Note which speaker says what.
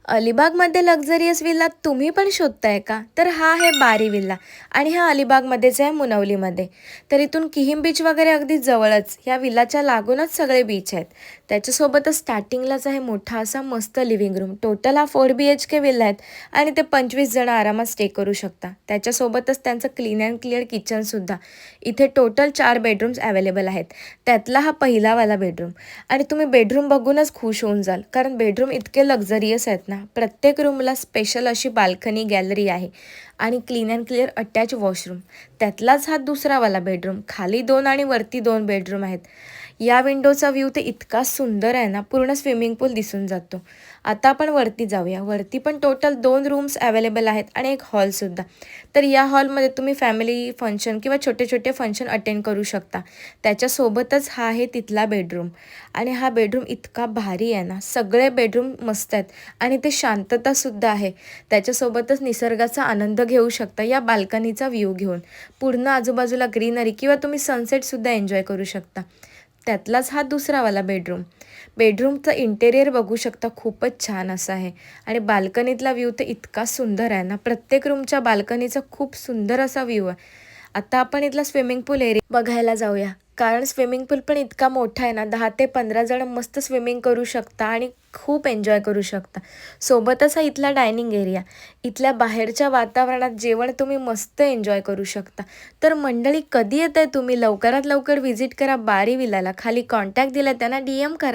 Speaker 1: अलिबागमध्ये luxurious villa तुम्ही पण शोधताय का? तर हा आहे बारी विल्ला आणि हा अलिबागमध्येच आहे, मुनवलीमध्ये. तर इथून किहीम बीच वगैरे अगदी जवळच. या विल्लाच्या लागूनच सगळे बीच आहेत. त्याच्यासोबतच स्टार्टिंगलाच आहे मोठा असा मस्त लिव्हिंग रूम. टोटल हा 4 BHK विल्ला आहेत आणि ते 25 जण आरामात स्टे करू शकता. त्याच्यासोबतच त्यांचं क्लीन अँड क्लिअर किचनसुद्धा. इथे टोटल 4 बेडरूम्स अवेलेबल आहेत. त्यातला हा पहिलावाला बेडरूम आणि तुम्ही बेडरूम बघूनच खुश होऊन जाल, कारण बेडरूम इतके लक्झरियस आहेत ना. प्रत्येक रूमला स्पेशल अशी बाल्कनी गॅलरी आहे आणि clean and clear attach washroom. त्यातलाच हा दुसरावाला बेडरूम. खाली 2 आणि वरती 2 बेडरूम आहेत. या विंडोचा व्ह्यू ते इतका सुंदर आहे ना, पूर्ण स्विमिंग पूल दिसून जातो. आता आपण वरती जाऊया. वरती पण टोटल 2 रूम्स अवेलेबल आहेत आणि एक हॉलसुद्धा. तर या हॉलमध्ये तुम्ही फॅमिली फंक्शन किंवा छोटे छोटे फंक्शन अटेंड करू शकता. त्याच्यासोबतच हा आहे तिथला बेडरूम आणि हा बेडरूम इतका भारी आहे ना. सगळे बेडरूम मस्त आहेत आणि ते शांततासुद्धा आहे. त्याच्यासोबतच निसर्गाचा आनंद घेऊ शकता या बाल्कनीचा व्ह्यू घेऊन. पूर्ण आजूबाजूला ग्रीनरी किंवा तुम्ही सनसेटसुद्धा एन्जॉय करू शकता. त्यातलाच हा दुसरावाला बेडरूम. बेडरूमचं इंटेरियर बघू शकता, खूपच छान असं आहे आणि बाल्कनीतला व्ह्यू तर इतका सुंदर आहे ना. प्रत्येक रूमच्या बाल्कनीचा खूप सुंदर असा व्ह्यू आहे. आता आपण इथला स्विमिंग पूल एरिया बघायला जाऊया, कारण स्विमिंग पूल पण इतका मोठा आहे ना. 10 ते 15 जण मस्त स्विमिंग करू शकता आणि खूप एन्जॉय करू शकता. सोबतच हा इथला डायनिंग एरिया. इथल्या बाहेरच्या वातावरणात जेवण तुम्ही मस्त एन्जॉय करू शकता. तर मंडळी, कधी येताय तुम्ही? लवकरात लवकर व्हिजिट करा बारी विलाला. खाली कॉन्टॅक्ट दिला त्यांना DM करा.